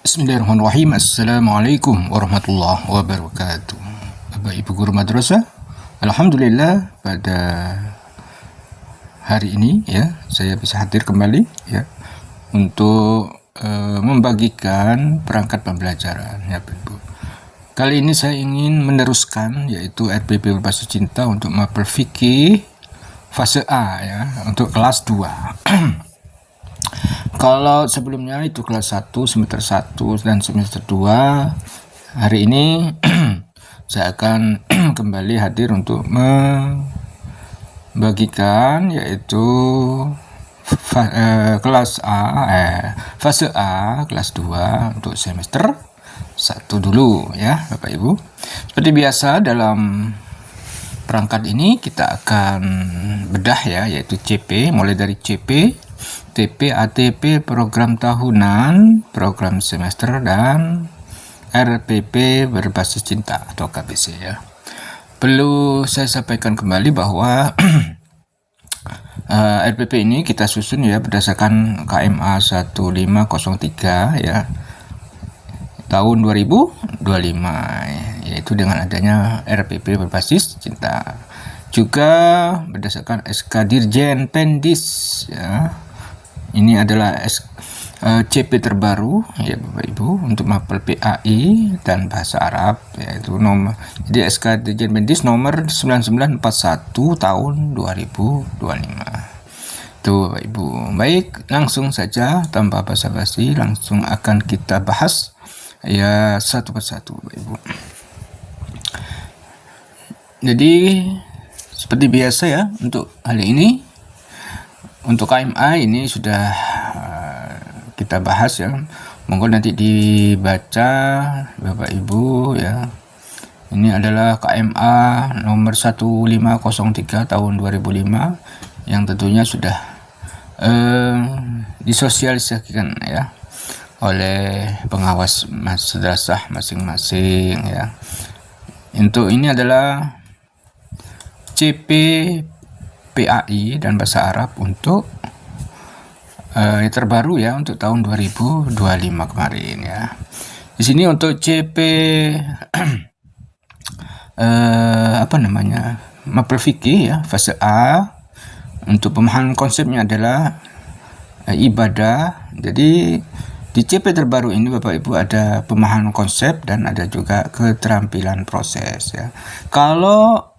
Bismillahirrahmanirrahim. Assalamualaikum warahmatullahi wabarakatuh. Bapak Ibu Guru Madrasah, Alhamdulillah pada hari ini ya saya bisa hadir kembali ya untuk membagikan perangkat pembelajaran ya Bapak Ibu. Kali ini saya ingin meneruskan yaitu RPP Berbasis Cinta untuk mapel fikih fase A ya untuk kelas 2. Kalau sebelumnya itu kelas 1, semester 1 dan semester 2, hari ini saya akan kembali hadir untuk membagikan yaitu kelas A, fase A kelas 2 untuk semester 1 dulu ya Bapak Ibu. Seperti biasa dalam perangkat ini kita akan bedah ya yaitu CP, mulai dari CP, TP, ATP, program tahunan, program semester, dan RPP berbasis cinta atau KBC ya. Perlu saya sampaikan kembali bahwa RPP ini kita susun ya berdasarkan KMA 1503 ya tahun 2025 yaitu dengan adanya RPP berbasis cinta. Juga berdasarkan SK Dirjen Pendis ya. Ini adalah CP terbaru ya Bapak Ibu untuk mapel PAI dan bahasa Arab yaitu nomor jadi SK Dirjen Pendis nomor 9941 tahun 2025. Tuh Bapak Ibu. Baik, langsung saja tanpa basa-basi langsung akan kita bahas ya satu persatu Bapak Ibu. Jadi seperti biasa ya untuk hal ini untuk KMA ini sudah kita bahas ya. Monggo nanti dibaca Bapak Ibu ya. Ini adalah KMA nomor 1503 tahun 2005 yang tentunya sudah disosialisasikan ya oleh pengawas madrasah masing-masing ya. Untuk ini adalah CP PAI dan bahasa Arab untuk terbaru ya untuk tahun 2025 kemarin ya. Di sini untuk CP mapel fikih ya fase A untuk pemahaman konsepnya adalah ibadah. Jadi di CP terbaru ini Bapak Ibu ada pemahaman konsep dan ada juga keterampilan proses ya. Kalau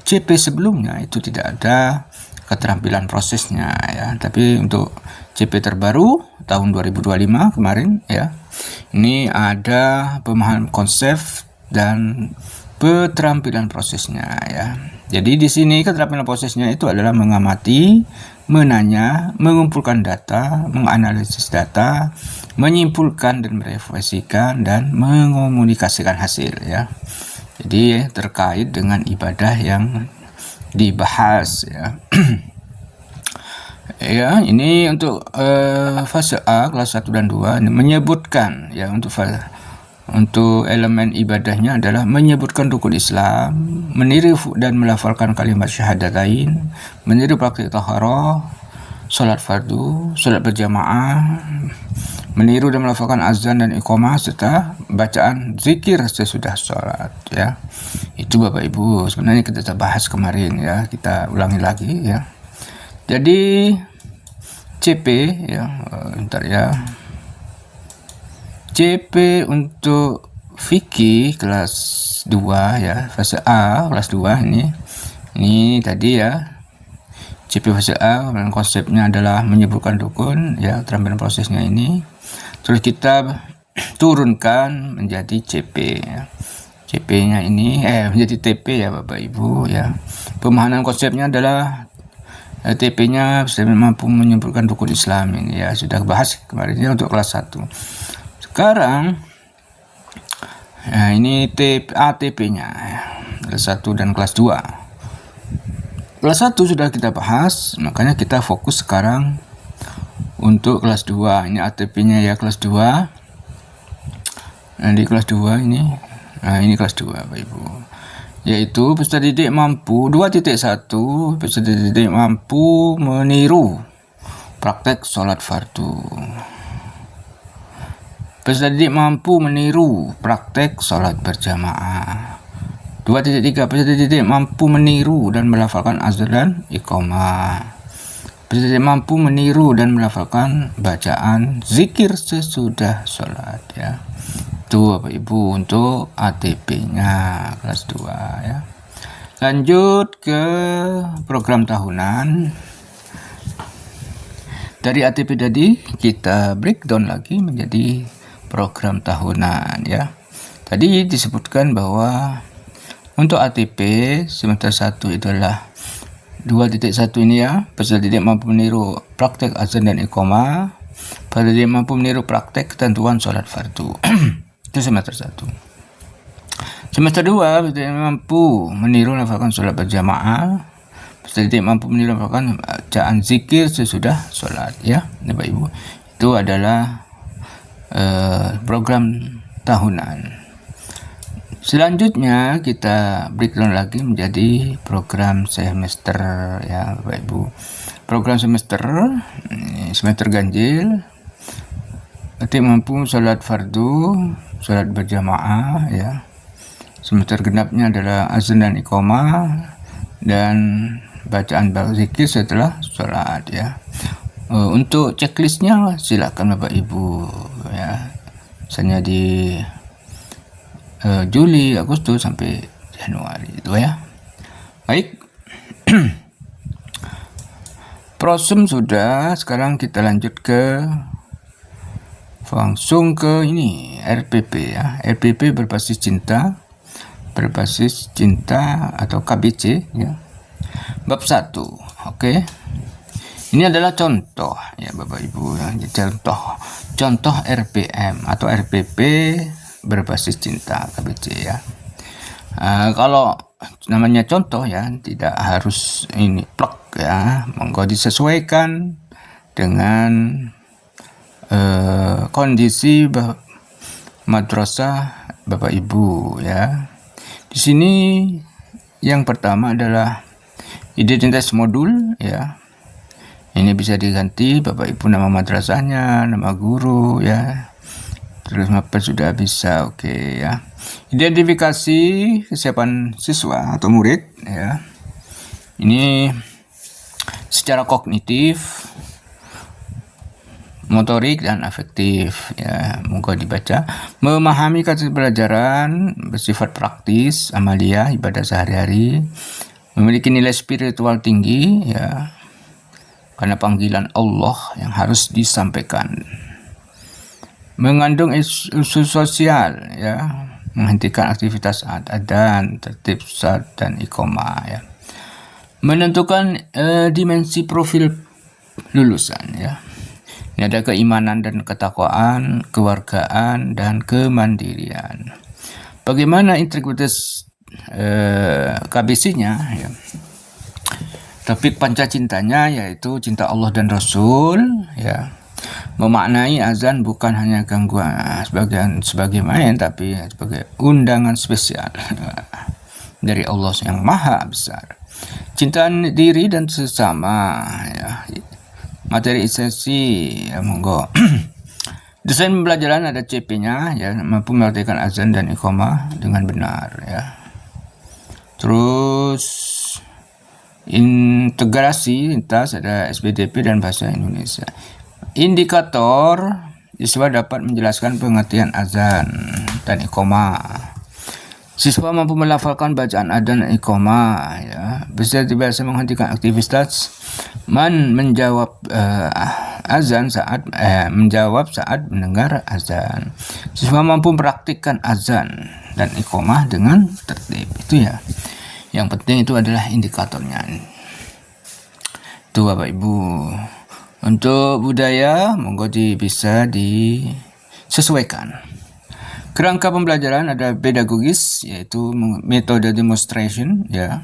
CP sebelumnya itu tidak ada keterampilan prosesnya ya, tapi untuk CP terbaru tahun 2025 kemarin ya, ini ada pemahaman konsep dan keterampilan prosesnya ya. Jadi di sini keterampilan prosesnya itu adalah mengamati, menanya, mengumpulkan data, menganalisis data, menyimpulkan dan merefleksikan dan mengomunikasikan hasil ya. Jadi terkait dengan ibadah yang dibahas ya. Ya, ini untuk fase A kelas 1 dan 2 ini menyebutkan ya untuk elemen ibadahnya adalah menyebutkan rukun Islam, meniru dan melafalkan kalimat syahadatain, meniru praktik taharah, salat fardu, salat berjamaah, meniru dan melafalkan azan dan iqamah serta bacaan zikir sesudah sholat ya. Itu Bapak Ibu sebenarnya kita bahas kemarin ya, kita ulangi lagi ya. Jadi CP ya, bentar ya. CP untuk fikih kelas 2 ya, fase A kelas 2 ini tadi ya. CP fase A dan konsepnya adalah menyebutkan rukun ya, keterampilan prosesnya ini. Terus kita turunkan menjadi CP ya. CP-nya ini menjadi TP ya Bapak Ibu ya. Pemahaman konsepnya adalah TP-nya bisa mampu menyebutkan rukun Islam ini ya, sudah bahas kemarin ya untuk kelas 1. Sekarang ini ATP-nya ya, kelas 1 dan kelas 2. Kelas 1 sudah kita bahas, makanya kita fokus sekarang untuk kelas 2. Ini ATP-nya ya kelas 2. Nah, di kelas 2 ini kelas 2 Bapak Ibu. Yaitu peserta didik mampu 2.1 peserta didik mampu meniru praktek sholat fardu. Peserta didik mampu meniru praktek sholat berjamaah. 2.3 Peserta didik mampu meniru dan melafalkan azan dan iqamah. Peserta didik mampu meniru dan melafalkan bacaan zikir sesudah sholat, ya. Itu Bapak Ibu untuk ATP-nya kelas 2, ya. Lanjut ke program tahunan. Dari ATP tadi kita breakdown lagi menjadi program tahunan, ya. Tadi disebutkan bahwa untuk ATP semester 1 itu adalah 2.1 ini, ya. Peserta didik mampu meniru praktek azan dan iqamah. Peserta didik mampu meniru praktek ketentuan sholat fardu. Itu semester 1. Semester 2 peserta didik mampu meniru melafalkan sholat berjamaah. Peserta didik mampu meniru melafalkan bacaan zikir sesudah sholat, ya, Bapak Ibu. Itu adalah program tahunan. Selanjutnya kita breakdown lagi menjadi program semester, ya Bapak Ibu. Program semester ganjil. Nanti mampu sholat fardu, sholat berjamaah, ya. Semester genapnya adalah azan dan iqamah dan bacaan zikir setelah sholat, ya. Untuk checklistnya silakan Bapak Ibu, ya. Misalnya di Juli, Agustus sampai Januari itu, ya. Baik. Prosum sudah, sekarang kita lanjut ke langsung ke ini RPP, ya. RPP berbasis cinta atau KBC, ya. Bab 1. Oke. Ini adalah contoh, ya Bapak Ibu, ya. Contoh RPM atau RPP berbasis cinta KBC, ya. Kalau namanya contoh, ya, tidak harus ini plek, ya. Monggo disesuaikan dengan kondisi madrasah Bapak Ibu, ya. Di sini yang pertama adalah identitas modul, ya. Ini bisa diganti Bapak Ibu nama madrasahnya, nama guru, ya. Terus apa sudah bisa, oke, ya. Identifikasi kesiapan siswa atau murid, ya. Ini secara kognitif, motorik dan afektif, ya. Monggo dibaca. Memahami kasus pelajaran bersifat praktis, amalia, ibadah sehari-hari. Memiliki nilai spiritual tinggi, ya, karena panggilan Allah yang harus disampaikan. Mengandung unsur sosial, ya, menghentikan aktivitas adzan, tertib salat dan iqamah, ya. Menentukan dimensi profil lulusan, ya. Ini ada keimanan dan ketakwaan, kewargaan dan kemandirian. Bagaimana integritas KBC-nya, ya. Topik panca cintanya yaitu cinta Allah dan Rasul, ya. Memaknai azan bukan hanya gangguan sebagai main, tapi sebagai undangan spesial dari Allah yang maha besar. Cinta diri dan sesama, ya. Materi esensi, ya, monggo. Desain pembelajaran ada CP-nya, ya, mampu melakukan azan dan iqamah dengan benar, ya. Terus integrasi lintas ada SBDP dan bahasa Indonesia. Indikator siswa dapat menjelaskan pengertian azan dan iqamah. Siswa mampu melafalkan bacaan adzan dan iqamah, ya. Bisa menghentikan aktivitas menjawab azan saat mendengar azan. Siswa mampu mempraktikkan azan dan iqamah dengan tertib. Itu, ya. Yang penting itu adalah indikatornya. Itu Bapak Ibu. Untuk budaya monggo bisa disesuaikan. Kerangka pembelajaran ada pedagogis, yaitu metode demonstration, ya.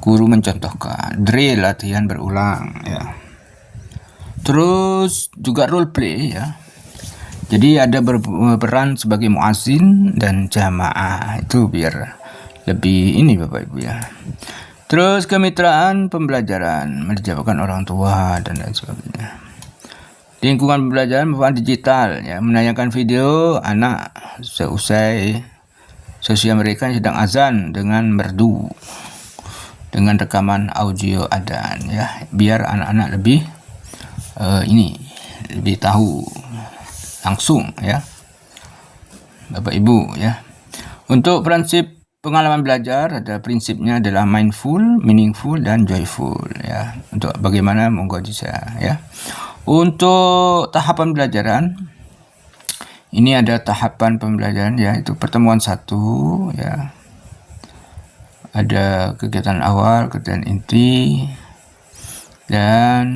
Guru mencontohkan. Drill, latihan berulang, ya. Terus juga role play, ya. Jadi ada berperan sebagai muazzin dan jamaah. Itu biar lebih ini Bapak Ibu, ya. Terus kemitraan pembelajaran, melibatkan orang tua dan lain sebagainya. Lingkungan pembelajaran merupakan digital, ya, menayangkan video anak seusai sosial mereka yang sedang azan dengan merdu, dengan rekaman audio adzan, ya, biar anak-anak lebih lebih tahu langsung, ya, Bapak Ibu, ya. Untuk prinsip pengalaman belajar, ada prinsipnya adalah mindful, meaningful, dan joyful, ya. Untuk bagaimana monggo bisa, ya. Untuk tahapan pembelajaran, ini ada tahapan pembelajaran, ya, itu pertemuan 1, ya. Ada kegiatan awal, kegiatan inti, dan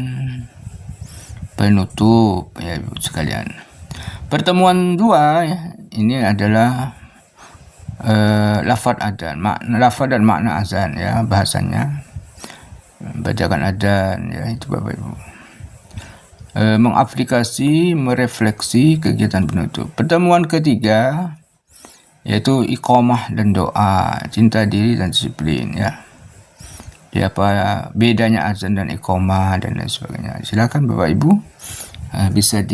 penutup, ya, Ibu sekalian. Pertemuan 2, ya, ini adalah lafaz dan makna azan, ya, bahasanya bacakan adzan, ya, itu Bapak Ibu. Mengaplikasi, merefleksi kegiatan penutup. Pertemuan ketiga yaitu iqamah dan doa, cinta diri dan disiplin, ya. Apa bedanya azan dan iqamah dan lain sebagainya. Silakan Bapak Ibu bisa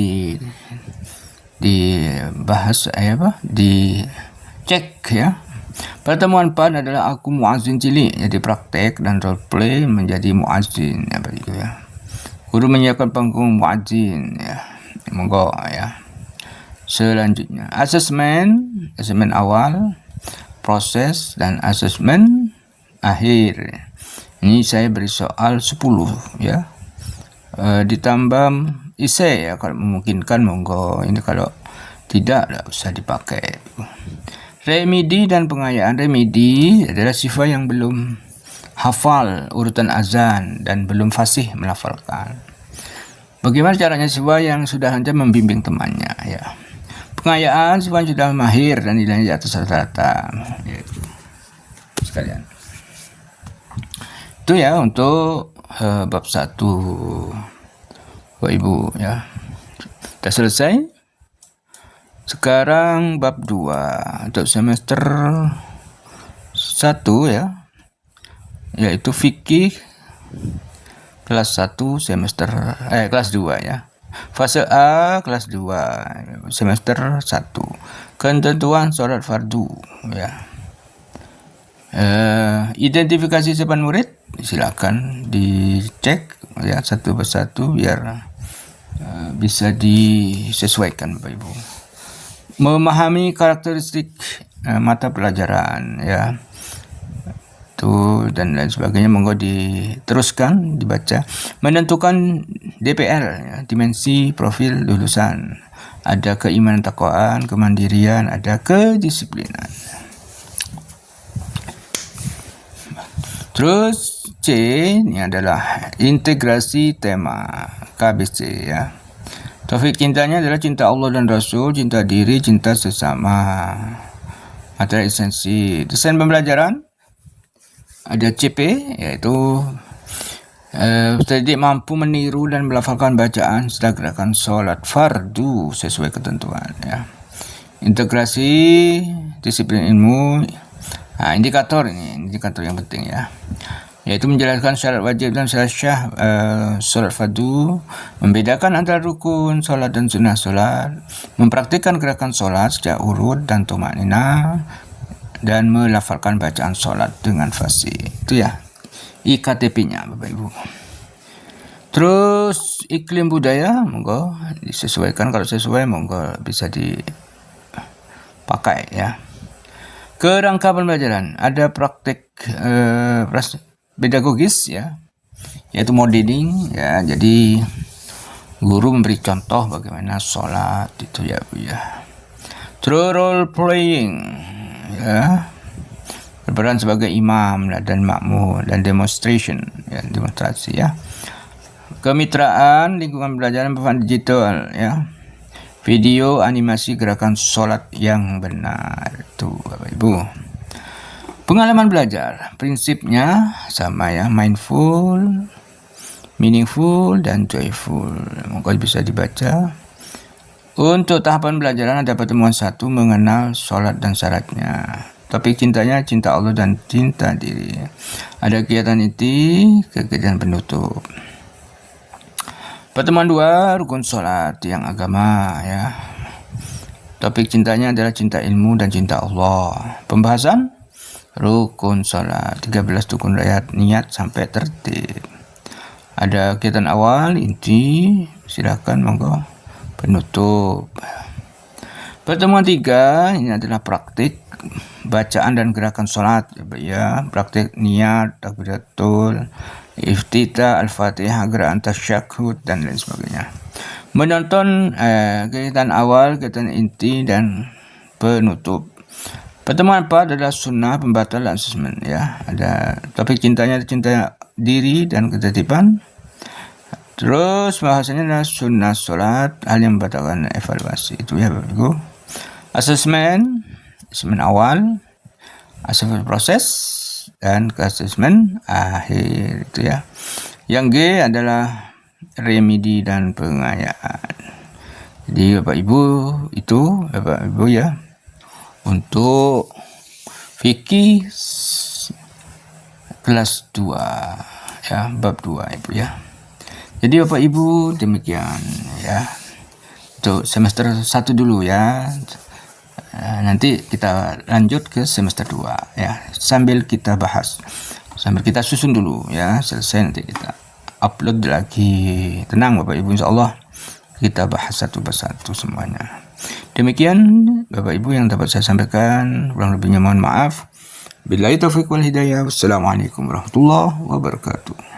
dibahas, dicek, ya. Pertemuan 4 adalah aku muazzin cilik, jadi praktek dan role play menjadi muazzin, ya, Bapak Ibu, ya. Guru menyiapkan panggung muazzin, ya. Monggo, ya. Selanjutnya asesmen awal, proses, dan asesmen akhir. Ini saya beri soal 10, ya. Ditambah esai, ya, kalau memungkinkan monggo. Ini kalau tidak usah dipakai. Remedi dan pengayaan. Remedi adalah siswa yang belum hafal urutan azan dan belum fasih melafalkan. Bagaimana caranya siswa yang sudah lancar membimbing temannya, ya. Pengayaan siswa yang sudah mahir dan nilainya di atas rata-rata, ya, sekalian. Itu, ya, untuk bab 1, Bapak Ibu, ya. Sudah selesai. Sekarang bab 2 untuk semester 1, ya, yaitu fikih kelas 1 kelas 2, ya. Fase A kelas 2 semester 1. Ketentuan sholat fardu, ya. Identifikasi sepan murid silakan dicek, ya, satu persatu biar bisa disesuaikan Bapak Ibu. Memahami karakteristik mata pelajaran, ya, dan lain sebagainya, monggo diteruskan dibaca. Menentukan DPL, ya, dimensi profil lulusan. Ada keimanan takwaan, kemandirian, ada kedisiplinan. Terus C ini adalah integrasi tema KBC, ya. Topik cintanya adalah cinta Allah dan Rasul, cinta diri, cinta sesama. Materi esensi desain pembelajaran ada CP, yaitu peserta mampu meniru dan melafalkan bacaan setelah gerakan sholat fardu sesuai ketentuan, ya. Integrasi disiplin ilmu. Indikator yang penting, ya, yaitu menjelaskan syarat wajib dan syarat syah sholat fardu, membedakan antara rukun sholat dan sunnah sholat, mempraktikkan gerakan sholat sejak urut dan tumanina, dan melafalkan bacaan sholat dengan fasih. Itu, ya, IKTP-nya Bapak Ibu. Terus iklim budaya, monggo disesuaikan, kalau sesuai monggo bisa dipakai, ya. Kerangka pembelajaran ada praktek pedagogis, ya, yaitu modeling, ya. Jadi guru memberi contoh bagaimana sholat itu, ya, Bu, ya. Terus role playing, ya, berperan sebagai imam dan makmum, dan demonstration, ya, demonstrasi, ya. Kemitraan lingkungan pembelajaran perubahan digital, ya. Video animasi gerakan sholat yang benar, itu Bapak Ibu. Pengalaman belajar prinsipnya sama, ya, mindful, meaningful, dan joyful. Mungkin bisa dibaca. Untuk tahapan pembelajaran ada pertemuan 1 mengenal sholat dan syaratnya. Topik cintanya cinta Allah dan cinta diri. Ada kegiatan inti, kegiatan penutup. Pertemuan 2, rukun sholat yang agama ya. Topik cintanya adalah cinta ilmu dan cinta Allah. Pembahasan rukun sholat 13 rukun niat sampai tertib. Ada kegiatan awal, inti, silakan monggo. Penutup. Pertemuan 3 ini adalah praktik bacaan dan gerakan sholat ya, praktik niat, takbiratul, iftitah, al-fatihah, gerakan tasyahud dan lain sebagainya. Menonton kegiatan awal, kegiatan inti dan penutup. Pertemuan 4 adalah sunnah pembatal dan asesmen ya. Ada topik cintanya cinta diri dan ketertiban. Terus bahasanya adalah sunnah sholat, hal yang membatalkan evaluasi itu ya Bapak Ibu. Asesmen awal, asesmen proses, dan asesmen akhir itu ya. Yang G adalah remedi dan pengayaan. Jadi Bapak Ibu ya, untuk fikih kelas 2 ya, bab 2 Ibu ya. Jadi Bapak Ibu demikian ya. Untuk semester 1 dulu ya. Nanti kita lanjut ke semester 2 ya. Sambil kita bahas. Sambil kita susun dulu ya. Selesai nanti kita upload lagi. Tenang Bapak Ibu, insyaallah kita bahas satu persatu semuanya. Demikian Bapak Ibu yang dapat saya sampaikan. Kurang lebihnya mohon maaf. Billahi taufiq wal hidayah. Wassalamualaikum warahmatullahi wabarakatuh.